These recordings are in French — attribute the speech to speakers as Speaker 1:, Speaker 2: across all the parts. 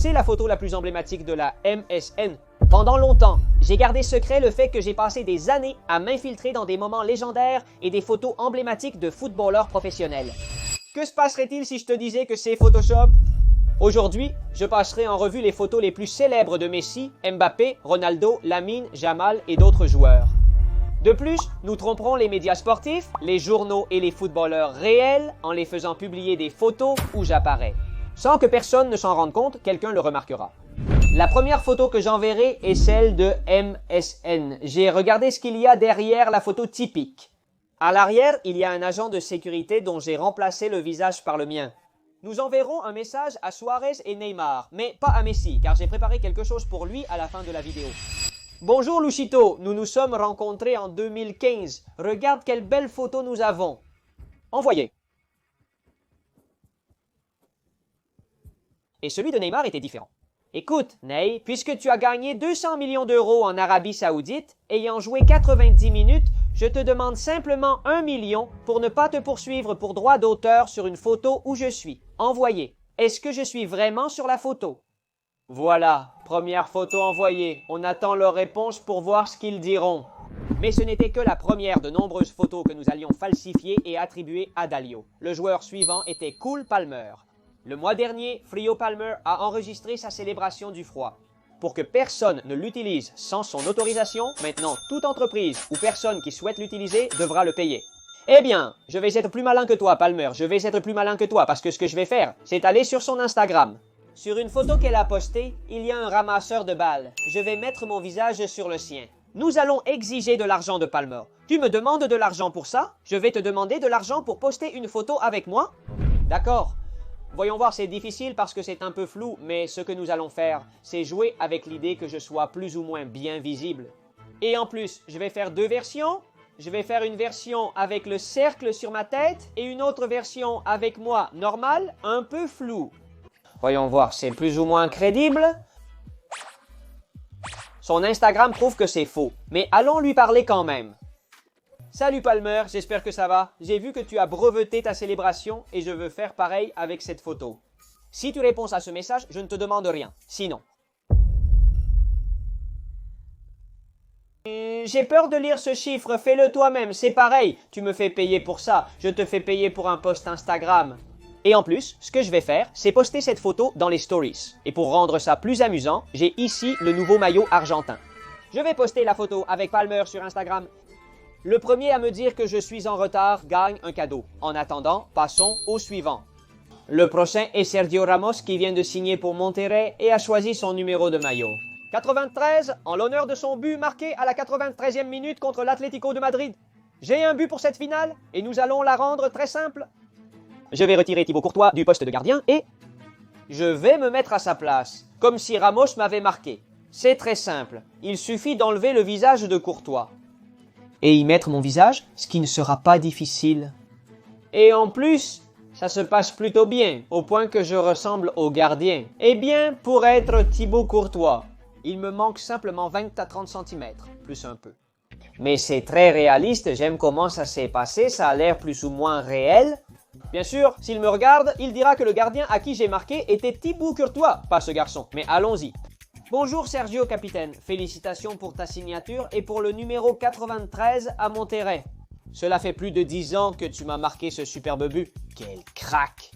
Speaker 1: C'est la photo la plus emblématique de la MSN. Pendant longtemps, j'ai gardé secret le fait que j'ai passé des années à m'infiltrer dans des moments légendaires et des photos emblématiques de footballeurs professionnels. Que se passerait-il si je te disais que c'est Photoshop? Aujourd'hui, je passerai en revue les photos les plus célèbres de Messi, Mbappé, Ronaldo, Lamine, Jamal et d'autres joueurs. De plus, nous tromperons les médias sportifs, les journaux et les footballeurs réels en les faisant publier des photos où j'apparais. Sans que personne ne s'en rende compte, quelqu'un le remarquera. La première photo que j'enverrai est celle de MSN. J'ai regardé ce qu'il y a derrière la photo typique. À l'arrière, il y a un agent de sécurité dont j'ai remplacé le visage par le mien. Nous enverrons un message à Suarez et Neymar, mais pas à Messi, car j'ai préparé quelque chose pour lui à la fin de la vidéo. Bonjour Luchito, nous nous sommes rencontrés en 2015. Regarde quelle belle photo nous avons. Envoyé. Et celui de Neymar était différent. Écoute, Ney, puisque tu as gagné 200 millions d'euros en Arabie Saoudite, ayant joué 90 minutes, je te demande simplement 1 million pour ne pas te poursuivre pour droit d'auteur sur une photo où je suis. Envoyé. Est-ce que je suis vraiment sur la photo? Voilà, première photo envoyée. On attend leur réponse pour voir ce qu'ils diront. Mais ce n'était que la première de nombreuses photos que nous allions falsifier et attribuer à Dalio. Le joueur suivant était Cole Palmer. Le mois dernier, Frio Palmer a enregistré sa célébration du froid. Pour que personne ne l'utilise sans son autorisation, maintenant toute entreprise ou personne qui souhaite l'utiliser devra le payer. Eh bien, je vais être plus malin que toi, Palmer. Je vais être plus malin que toi parce que ce que je vais faire, c'est aller sur son Instagram. Sur une photo qu'elle a postée, il y a un ramasseur de balles. Je vais mettre mon visage sur le sien. Nous allons exiger de l'argent de Palmer. Tu me demandes de l'argent pour ça? Je vais te demander de l'argent pour poster une photo avec moi? D'accord. Voyons voir, c'est difficile parce que c'est un peu flou, mais ce que nous allons faire, c'est jouer avec l'idée que je sois plus ou moins bien visible. Et en plus, je vais faire deux versions. Je vais faire une version avec le cercle sur ma tête et une autre version avec moi normal, un peu flou. Voyons voir, c'est plus ou moins crédible. Son Instagram prouve que c'est faux, mais allons lui parler quand même. Salut Palmer, j'espère que ça va. J'ai vu que tu as breveté ta célébration et je veux faire pareil avec cette photo. Si tu réponds à ce message, je ne te demande rien. Sinon. J'ai peur de lire ce chiffre, fais-le toi-même, c'est pareil. Tu me fais payer pour ça, je te fais payer pour un post Instagram. Et en plus, ce que je vais faire, c'est poster cette photo dans les stories. Et pour rendre ça plus amusant, j'ai ici le nouveau maillot argentin. Je vais poster la photo avec Palmer sur Instagram. Le premier à me dire que je suis en retard gagne un cadeau. En attendant, passons au suivant. Le prochain est Sergio Ramos qui vient de signer pour Monterrey et a choisi son numéro de maillot. 93, en l'honneur de son but marqué à la 93e minute contre l'Atlético de Madrid. J'ai un but pour cette finale et nous allons la rendre très simple. Je vais retirer Thibaut Courtois du poste de gardien et je vais me mettre à sa place, comme si Ramos m'avait marqué. C'est très simple, il suffit d'enlever le visage de Courtois. Et y mettre mon visage, ce qui ne sera pas difficile. Et en plus, ça se passe plutôt bien, au point que je ressemble au gardien. Eh bien, pour être Thibaut Courtois, il me manque simplement 20 à 30 cm, plus un peu. Mais c'est très réaliste, j'aime comment ça s'est passé, ça a l'air plus ou moins réel. Bien sûr, s'il me regarde, il dira que le gardien à qui j'ai marqué était Thibaut Courtois, pas ce garçon. Mais allons-y. Bonjour Sergio, capitaine. Félicitations pour ta signature et pour le numéro 93 à Monterrey. Cela fait plus de 10 ans que tu m'as marqué ce superbe but. Quel crack!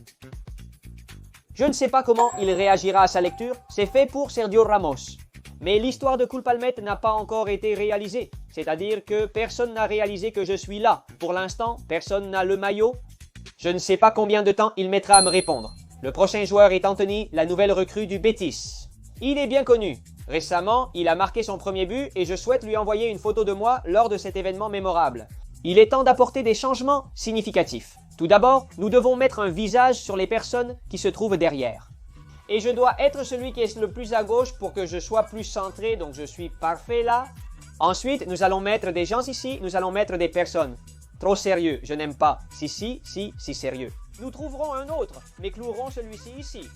Speaker 1: Je ne sais pas comment il réagira à sa lecture, c'est fait pour Sergio Ramos. Mais l'histoire de Cole Palmer n'a pas encore été réalisée. C'est-à-dire que personne n'a réalisé que je suis là. Pour l'instant, personne n'a le maillot. Je ne sais pas combien de temps il mettra à me répondre. Le prochain joueur est Anthony, la nouvelle recrue du Betis. Il est bien connu. Récemment, il a marqué son premier but et je souhaite lui envoyer une photo de moi lors de cet événement mémorable. Il est temps d'apporter des changements significatifs. Tout d'abord, nous devons mettre un visage sur les personnes qui se trouvent derrière. Et je dois être celui qui est le plus à gauche pour que je sois plus centré, donc je suis parfait là. Ensuite, nous allons mettre des gens ici, nous allons mettre des personnes. Trop sérieux, je n'aime pas. Si sérieux. Nous trouverons un autre, mais clouerons celui-ci ici.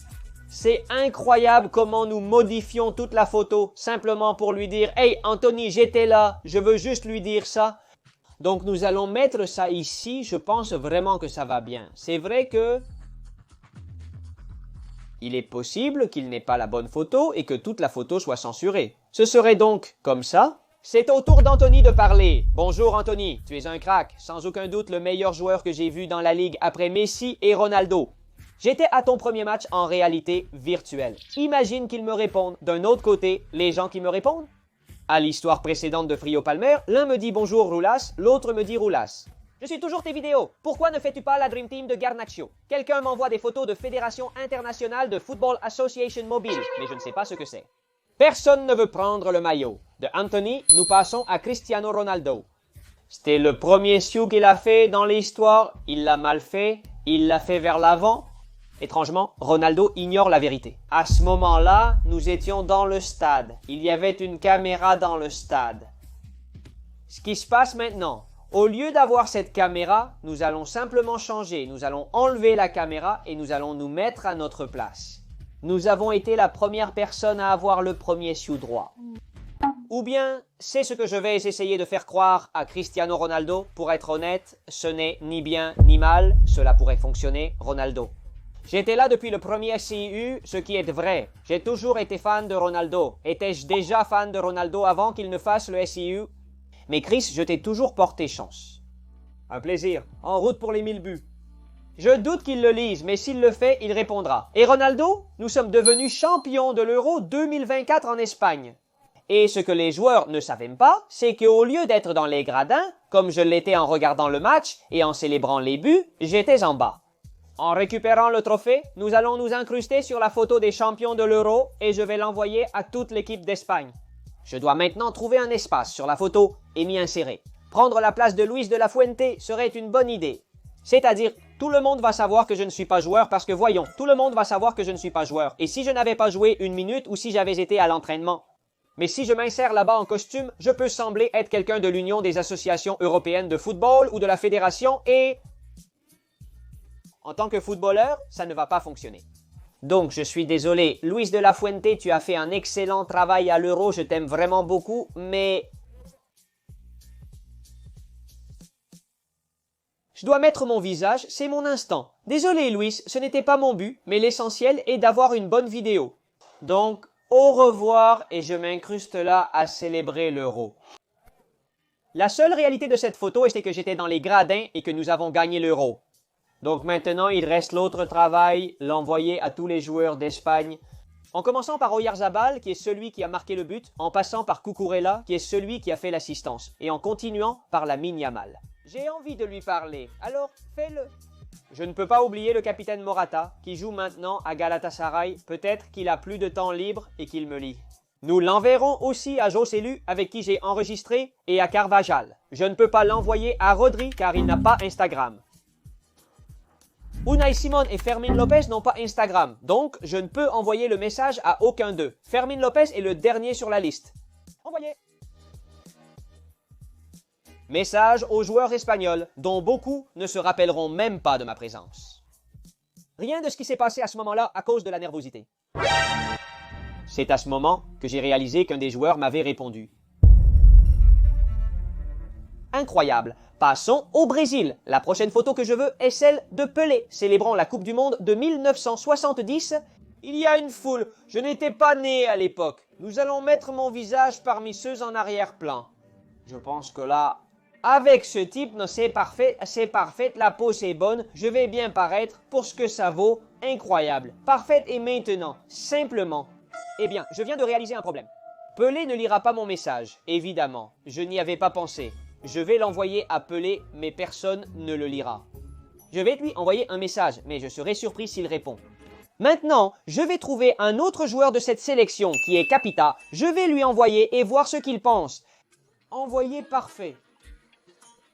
Speaker 1: C'est incroyable comment nous modifions toute la photo simplement pour lui dire « Hey Anthony, j'étais là, je veux juste lui dire ça ». Donc nous allons mettre ça ici, je pense vraiment que ça va bien. C'est vrai que Il est possible qu'il n'ait pas la bonne photo et que toute la photo soit censurée. Ce serait donc comme ça. C'est au tour d'Anthony de parler. Bonjour Anthony, tu es un crack, sans aucun doute le meilleur joueur que j'ai vu dans la ligue après Messi et Ronaldo. J'étais à ton premier match en réalité virtuelle. Imagine qu'ils me répondent. D'un autre côté, les gens qui me répondent. À l'histoire précédente de Frio Palmer, l'un me dit bonjour Roulas, l'autre me dit Roulas. Je suis toujours tes vidéos. Pourquoi ne fais-tu pas la Dream Team de Garnacho? Quelqu'un m'envoie des photos de Fédération Internationale de Football Association Mobile, mais je ne sais pas ce que c'est. Personne ne veut prendre le maillot. De Anthony, nous passons à Cristiano Ronaldo. C'était le premier sioux qu'il a fait dans l'histoire. Il l'a mal fait. Il l'a fait vers l'avant. Étrangement, Ronaldo ignore la vérité. À ce moment-là, nous étions dans le stade. Il y avait une caméra dans le stade. Ce qui se passe maintenant, au lieu d'avoir cette caméra, nous allons simplement changer. Nous allons enlever la caméra et nous allons nous mettre à notre place. Nous avons été la première personne à avoir le premier sioux droit. Ou bien, c'est ce que je vais essayer de faire croire à Cristiano Ronaldo. Pour être honnête, ce n'est ni bien ni mal. Cela pourrait fonctionner, Ronaldo. J'étais là depuis le premier SCU, ce qui est vrai. J'ai toujours été fan de Ronaldo. Étais-je déjà fan de Ronaldo avant qu'il ne fasse le SCU? Mais Chris, je t'ai toujours porté chance. Un plaisir. En route pour les 1000 buts. Je doute qu'il le lise, mais s'il le fait, il répondra. Et Ronaldo, nous sommes devenus champions de l'Euro 2024 en Espagne. Et ce que les joueurs ne savaient pas, c'est qu'au lieu d'être dans les gradins, comme je l'étais en regardant le match et en célébrant les buts, j'étais en bas. En récupérant le trophée, nous allons nous incruster sur la photo des champions de l'Euro et je vais l'envoyer à toute l'équipe d'Espagne. Je dois maintenant trouver un espace sur la photo et m'y insérer. Prendre la place de Luis de la Fuente serait une bonne idée. C'est-à-dire, tout le monde va savoir que je ne suis pas joueur parce que voyons, tout le monde va savoir que je ne suis pas joueur. Et si je n'avais pas joué une minute ou si j'avais été à l'entraînement. Mais si je m'insère là-bas en costume, je peux sembler être quelqu'un de l'Union des associations européennes de football ou de la fédération et... En tant que footballeur, ça ne va pas fonctionner. Donc, je suis désolé. Luis de la Fuente, tu as fait un excellent travail à l'Euro, je t'aime vraiment beaucoup, mais... Je dois mettre mon visage, c'est mon instant. Désolé, Luis, ce n'était pas mon but, mais l'essentiel est d'avoir une bonne vidéo. Donc, au revoir et je m'incruste là à célébrer l'Euro. La seule réalité de cette photo, c'est que j'étais dans les gradins et que nous avons gagné l'Euro. Donc maintenant, il reste l'autre travail, l'envoyer à tous les joueurs d'Espagne. En commençant par Oyarzabal, qui est celui qui a marqué le but, en passant par Cucurella, qui est celui qui a fait l'assistance, et en continuant par Lamine Yamal. J'ai envie de lui parler, alors fais-le. Je ne peux pas oublier le capitaine Morata, qui joue maintenant à Galatasaray. Peut-être qu'il a plus de temps libre et qu'il me lit. Nous l'enverrons aussi à Joselu, avec qui j'ai enregistré, et à Carvajal. Je ne peux pas l'envoyer à Rodri, car il n'a pas Instagram. Unai Simon et Fermin Lopez n'ont pas Instagram, donc je ne peux envoyer le message à aucun d'eux. Fermin Lopez est le dernier sur la liste. Envoyé. Message aux joueurs espagnols, dont beaucoup ne se rappelleront même pas de ma présence. Rien de ce qui s'est passé à ce moment-là à cause de la nervosité. C'est à ce moment que j'ai réalisé qu'un des joueurs m'avait répondu. Incroyable. Passons au Brésil. La prochaine photo que je veux est celle de Pelé, célébrant la Coupe du Monde de 1970. Il y a une foule. Je n'étais pas né à l'époque. Nous allons mettre mon visage parmi ceux en arrière-plan. Je pense que là, avec ce type, c'est parfait, la pose est bonne, je vais bien paraître pour ce que ça vaut, incroyable. Parfaite et maintenant, simplement. Eh bien, je viens de réaliser un problème. Pelé ne lira pas mon message, évidemment. Je n'y avais pas pensé. Je vais l'envoyer à Pelé, mais personne ne le lira. Je vais lui envoyer un message, mais je serai surpris s'il répond. Maintenant, je vais trouver un autre joueur de cette sélection, qui est Capita. Je vais lui envoyer et voir ce qu'il pense. Envoyer parfait.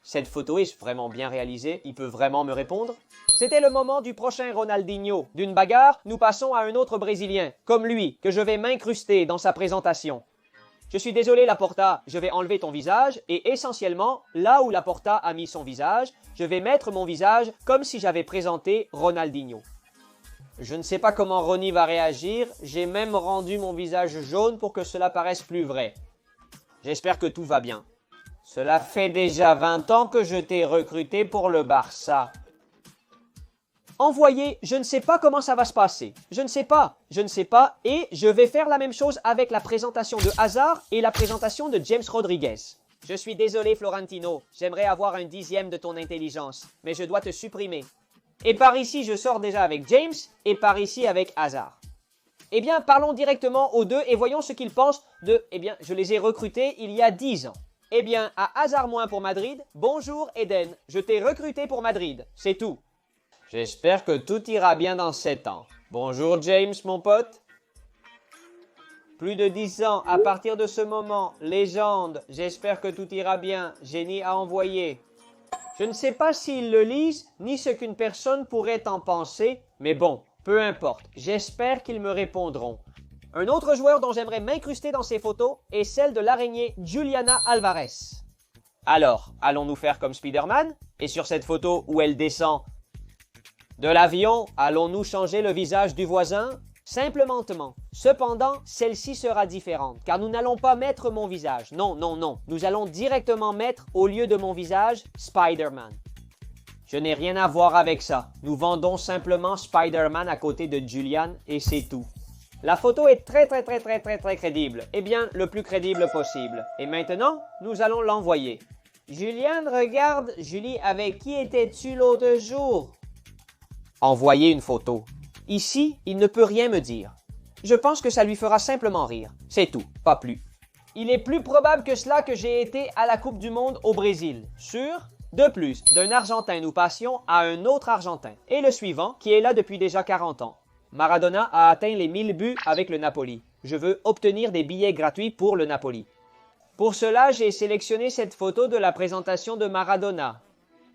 Speaker 1: Cette photo est vraiment bien réalisée, il peut vraiment me répondre? C'était le moment du prochain Ronaldinho. D'une bagarre, nous passons à un autre Brésilien, comme lui, que je vais m'incruster dans sa présentation. Je suis désolé Laporta, je vais enlever ton visage et essentiellement, là où Laporta a mis son visage, je vais mettre mon visage comme si j'avais présenté Ronaldinho. Je ne sais pas comment Ronnie va réagir, j'ai même rendu mon visage jaune pour que cela paraisse plus vrai. J'espère que tout va bien. Cela fait déjà 20 ans que je t'ai recruté pour le Barça. Envoyer, je ne sais pas comment ça va se passer. Je ne sais pas et je vais faire la même chose avec la présentation de Hazard et la présentation de James Rodriguez. Je suis désolé Florentino, j'aimerais avoir un dixième de ton intelligence, mais je dois te supprimer. Et par ici, je sors déjà avec James et par ici avec Hazard. Eh bien, parlons directement aux deux et voyons ce qu'ils pensent de... Eh bien, je les ai recrutés il y a 10 ans. Eh bien, à Hazard moins pour Madrid, bonjour Eden, je t'ai recruté pour Madrid, c'est tout. J'espère que tout ira bien dans 7 ans. Bonjour James, mon pote. Plus de 10 ans, à partir de ce moment, légende, j'espère que tout ira bien, génie à envoyer. Je ne sais pas s'ils le lisent, ni ce qu'une personne pourrait en penser, mais bon, peu importe, j'espère qu'ils me répondront. Un autre joueur dont j'aimerais m'incruster dans ces photos est celle de l'araignée Juliana Alvarez. Alors, allons-nous faire comme Spider-Man? Et sur cette photo où elle descend de l'avion, allons-nous changer le visage du voisin? Simplement. Cependant, celle-ci sera différente, car nous n'allons pas mettre mon visage. Non. Nous allons directement mettre, au lieu de mon visage, Spider-Man. Je n'ai rien à voir avec ça. Nous vendons simplement Spider-Man à côté de Julian et c'est tout. La photo est très crédible. Eh bien, le plus crédible possible. Et maintenant, nous allons l'envoyer. Julian, regarde, Julie, avec qui étais-tu l'autre jour? Envoyer une photo. Ici, il ne peut rien me dire. Je pense que ça lui fera simplement rire. C'est tout, pas plus. Il est plus probable que cela que j'ai été à la Coupe du Monde au Brésil. Sûr? De plus, d'un Argentin nous passions à un autre Argentin. Et le suivant, qui est là depuis déjà 40 ans. Maradona a atteint les 1000 buts avec le Napoli. Je veux obtenir des billets gratuits pour le Napoli. Pour cela, j'ai sélectionné cette photo de la présentation de Maradona.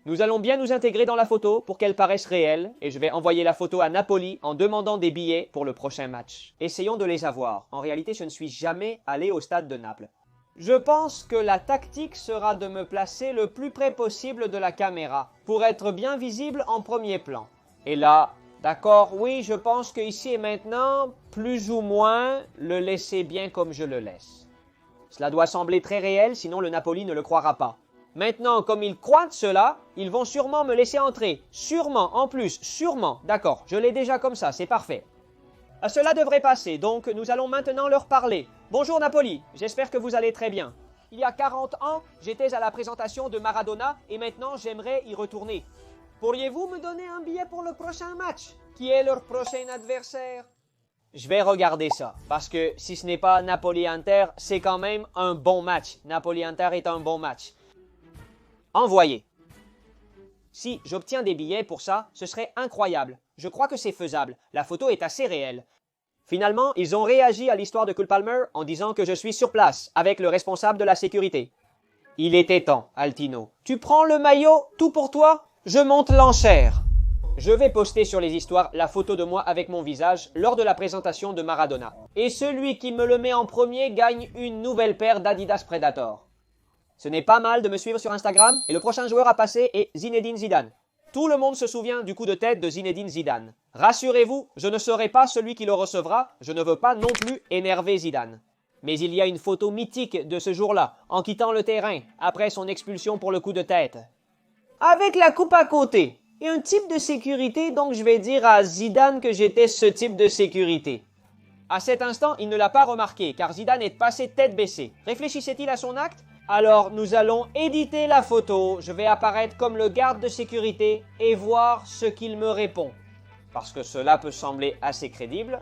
Speaker 1: Nous allons bien nous intégrer dans la photo pour qu'elle paraisse réelle et je vais envoyer la photo à Napoli en demandant des billets pour le prochain match. Essayons de les avoir. En réalité, je ne suis jamais allé au stade de Naples. Je pense que la tactique sera de me placer le plus près possible de la caméra pour être bien visible en premier plan. Et là, d'accord, oui, je pense que ici et maintenant, plus ou moins, le laisser bien comme je le laisse. Cela doit sembler très réel, sinon le Napoli ne le croira pas. Maintenant, comme ils croient cela, ils vont sûrement me laisser entrer. Sûrement, en plus, sûrement. D'accord, je l'ai déjà comme ça, c'est parfait. Cela devrait passer, donc nous allons maintenant leur parler. Bonjour Napoli, j'espère que vous allez très bien. Il y a 40 ans, j'étais à la présentation de Maradona et maintenant j'aimerais y retourner. Pourriez-vous me donner un billet pour le prochain match? Qui est leur prochain adversaire? Je vais regarder ça, parce que si ce n'est pas Napoli-Inter, c'est quand même un bon match. Napoli-Inter est un bon match. Envoyer. Si j'obtiens des billets pour ça, ce serait incroyable. Je crois que c'est faisable. La photo est assez réelle. Finalement, ils ont réagi à l'histoire de Cole Palmer en disant que je suis sur place avec le responsable de la sécurité. Il était temps, Altino. Tu prends le maillot, tout pour toi? Je monte l'enchère. Je vais poster sur les histoires la photo de moi avec mon visage lors de la présentation de Maradona. Et celui qui me le met en premier gagne une nouvelle paire d'Adidas Predator. Ce n'est pas mal de me suivre sur Instagram et le prochain joueur à passer est Zinedine Zidane. Tout le monde se souvient du coup de tête de Zinedine Zidane. Rassurez-vous, je ne serai pas celui qui le recevra, je ne veux pas non plus énerver Zidane. Mais il y a une photo mythique de ce jour-là, en quittant le terrain, après son expulsion pour le coup de tête. Avec la coupe à côté, et un type de sécurité, donc je vais dire à Zidane que j'étais ce type de sécurité. À cet instant, il ne l'a pas remarqué, car Zidane est passé tête baissée. Réfléchissait-il à son acte? Alors, nous allons éditer la photo. Je vais apparaître comme le garde de sécurité et voir ce qu'il me répond. Parce que cela peut sembler assez crédible,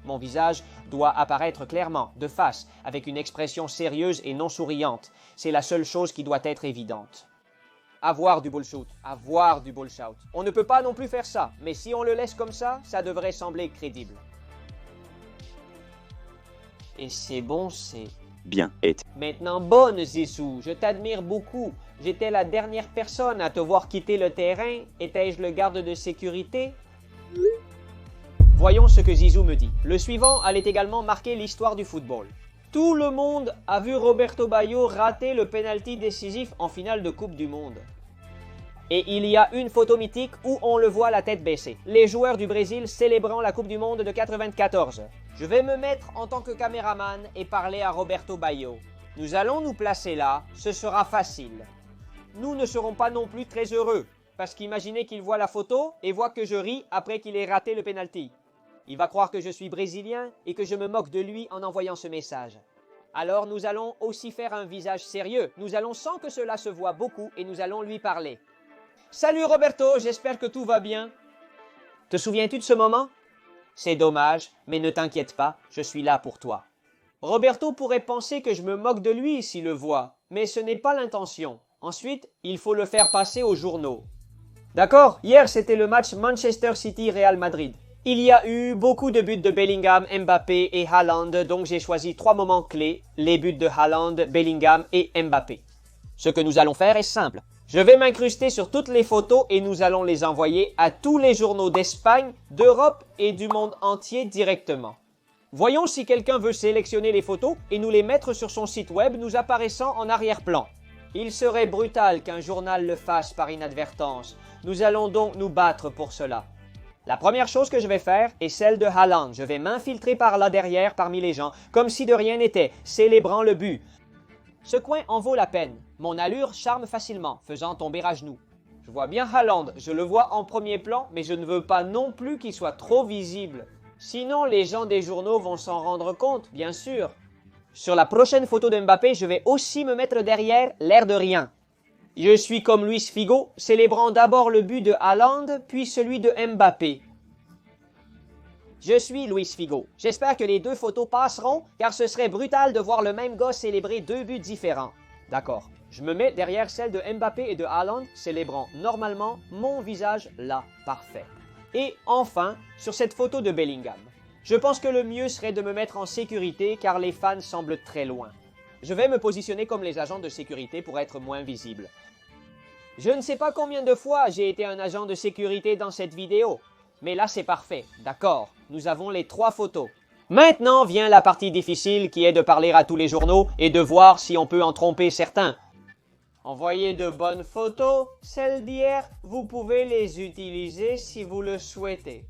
Speaker 1: mon visage doit apparaître clairement, de face, avec une expression sérieuse et non souriante. C'est la seule chose qui doit être évidente. Avoir du bullshit, avoir du bullshit. On ne peut pas non plus faire ça, mais si on le laisse comme ça devrait sembler crédible. Et c'est bon, c'est...
Speaker 2: Bien été.
Speaker 1: Maintenant, bonne Zissou, je t'admire beaucoup. J'étais la dernière personne à te voir quitter le terrain. Étais-je le garde de sécurité? Voyons ce que Zizou me dit. Le suivant allait également marquer l'histoire du football. Tout le monde a vu Roberto Baggio rater le penalty décisif en finale de Coupe du Monde. Et il y a une photo mythique où on le voit la tête baissée. Les joueurs du Brésil célébrant la Coupe du Monde de 94. Je vais me mettre en tant que caméraman et parler à Roberto Baggio. Nous allons nous placer là, ce sera facile. Nous ne serons pas non plus très heureux. parce qu'imaginez qu'il voit la photo et voit que je ris après qu'il ait raté le penalty. Il va croire que je suis brésilien et que je me moque de lui en envoyant ce message. Alors nous allons aussi faire un visage sérieux. Nous allons sans que cela se voie beaucoup et nous allons lui parler. Salut Roberto, j'espère que tout va bien. Te souviens-tu de ce moment? C'est dommage, mais ne t'inquiète pas, je suis là pour toi. Roberto pourrait penser que je me moque de lui s'il le voit, mais ce n'est pas l'intention. Ensuite, il faut le faire passer aux journaux. D'accord, hier c'était le match Manchester City-Real Madrid. Il y a eu beaucoup de buts de Bellingham, Mbappé et Haaland, donc j'ai choisi 3 moments clés, les buts de Haaland, Bellingham et Mbappé. Ce que nous allons faire est simple. Je vais m'incruster sur toutes les photos et nous allons les envoyer à tous les journaux d'Espagne, d'Europe et du monde entier directement. Voyons si quelqu'un veut sélectionner les photos et nous les mettre sur son site web nous apparaissant en arrière-plan. Il serait brutal qu'un journal le fasse par inadvertance. Nous allons donc nous battre pour cela. La première chose que je vais faire est celle de Haaland. Je vais m'infiltrer par là derrière parmi les gens, comme si de rien n'était, célébrant le but. Ce coin en vaut la peine. Mon allure charme facilement, faisant tomber à genoux. Je vois bien Haaland, je le vois en premier plan, mais je ne veux pas non plus qu'il soit trop visible. Sinon, les gens des journaux vont s'en rendre compte, bien sûr. Sur la prochaine photo de Mbappé, je vais aussi me mettre derrière l'air de rien. Je suis comme Luis Figo, célébrant d'abord le but de Haaland, puis celui de Mbappé. Je suis Luis Figo. J'espère que les 2 photos passeront, car ce serait brutal de voir le même gars célébrer 2 buts différents. D'accord. Je me mets derrière celle de Mbappé et de Haaland, célébrant normalement mon visage là, parfait. Et enfin, sur cette photo de Bellingham. Je pense que le mieux serait de me mettre en sécurité, car les fans semblent très loin. Je vais me positionner comme les agents de sécurité pour être moins visible. Je ne sais pas combien de fois j'ai été un agent de sécurité dans cette vidéo, mais là c'est parfait, d'accord, nous avons les 3 photos. Maintenant vient la partie difficile qui est de parler à tous les journaux et de voir si on peut en tromper certains. Envoyez de bonnes photos, celles d'hier, vous pouvez les utiliser si vous le souhaitez.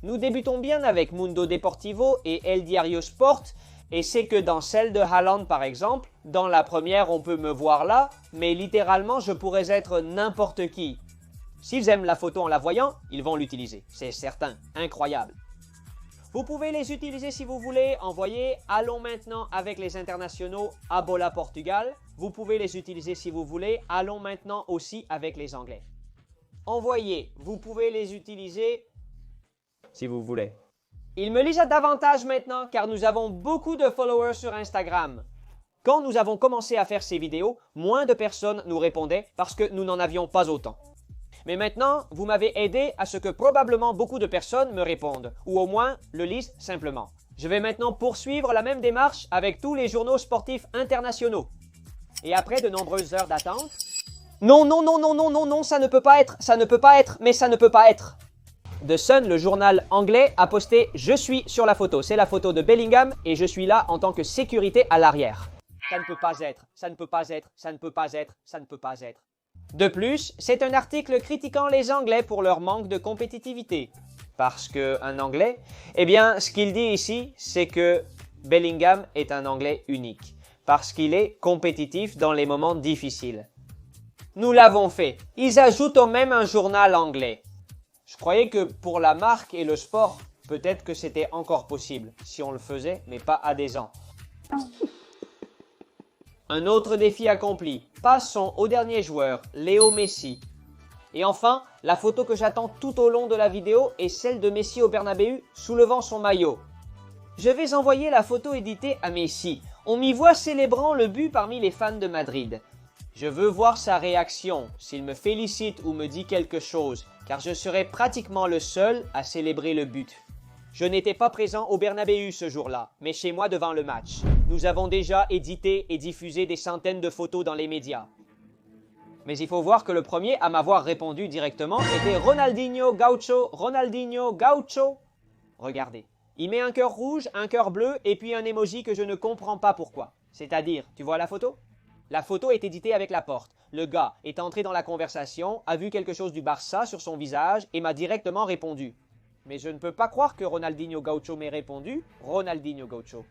Speaker 1: Nous débutons bien avec Mundo Deportivo et El Diario Sport, et c'est que dans celle de Haaland par exemple, dans la première on peut me voir là, mais littéralement je pourrais être n'importe qui. S'ils aiment la photo en la voyant, ils vont l'utiliser, c'est certain, incroyable. Vous pouvez les utiliser si vous voulez, envoyez « Allons maintenant avec les internationaux à Bola Portugal ». Vous pouvez les utiliser si vous voulez, « Allons maintenant aussi avec les Anglais ». Envoyez, vous pouvez les utiliser si vous voulez. Ils me lisent davantage maintenant car nous avons beaucoup de followers sur Instagram. Quand nous avons commencé à faire ces vidéos, moins de personnes nous répondaient parce que nous n'en avions pas autant. Mais maintenant, vous m'avez aidé à ce que probablement beaucoup de personnes me répondent, ou au moins le lisent simplement. Je vais maintenant poursuivre la même démarche avec tous les journaux sportifs internationaux. Et après de nombreuses heures d'attente... Non, non, non, non, non, non, non, ça ne peut pas être, ça ne peut pas être, mais ça ne peut pas être. The Sun, le journal anglais, a posté « Je suis sur la photo ». C'est la photo de Bellingham et je suis là en tant que sécurité à l'arrière. Ça ne peut pas être, ça ne peut pas être, ça ne peut pas être, ça ne peut pas être. De plus, c'est un article critiquant les Anglais pour leur manque de compétitivité. Parce qu'un Anglais, eh bien, ce qu'il dit ici, c'est que Bellingham est un Anglais unique. Parce qu'il est compétitif dans les moments difficiles. Nous l'avons fait. Ils ajoutent au même un journal anglais. Je croyais que pour la marque et le sport, peut-être que c'était encore possible, si on le faisait, mais pas à des ans. Un autre défi accompli. Passons au dernier joueur, Léo Messi. Et enfin, la photo que j'attends tout au long de la vidéo est celle de Messi au Bernabéu, soulevant son maillot. Je vais envoyer la photo éditée à Messi. On m'y voit célébrant le but parmi les fans de Madrid. Je veux voir sa réaction, s'il me félicite ou me dit quelque chose, car je serai pratiquement le seul à célébrer le but. Je n'étais pas présent au Bernabéu ce jour-là, mais chez moi devant le match. Nous avons déjà édité et diffusé des centaines de photos dans les médias. Mais il faut voir que le premier à m'avoir répondu directement était Ronaldinho Gaucho, Ronaldinho Gaucho. Regardez, il met un cœur rouge, un cœur bleu et puis un emoji que je ne comprends pas pourquoi. C'est-à-dire, tu vois la photo ? La photo est éditée avec la porte. Le gars est entré dans la conversation, a vu quelque chose du Barça sur son visage et m'a directement répondu. Mais je ne peux pas croire que Ronaldinho Gaucho m'ait répondu Ronaldinho Gaucho.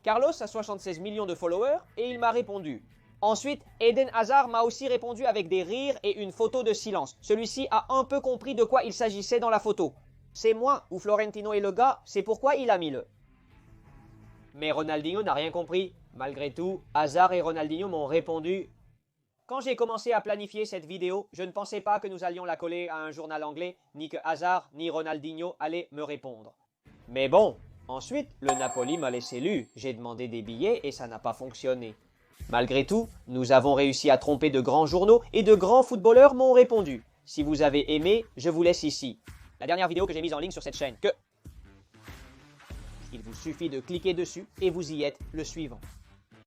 Speaker 1: Carlos a 76 millions de followers et il m'a répondu. Ensuite, Eden Hazard m'a aussi répondu avec des rires et une photo de silence. Celui-ci a un peu compris de quoi il s'agissait dans la photo. C'est moi ou Florentino est le gars, c'est pourquoi il a mis le. Mais Ronaldinho n'a rien compris. Malgré tout, Hazard et Ronaldinho m'ont répondu. Quand j'ai commencé à planifier cette vidéo, je ne pensais pas que nous allions la coller à un journal anglais, ni que Hazard ni Ronaldinho allaient me répondre. Mais bon, ensuite, le Napoli m'a laissé lu, j'ai demandé des billets et ça n'a pas fonctionné. Malgré tout, nous avons réussi à tromper de grands journaux et de grands footballeurs m'ont répondu. Si vous avez aimé, je vous laisse ici. La dernière vidéo que j'ai mise en ligne sur cette chaîne. Il vous suffit de cliquer dessus et vous y êtes le suivant.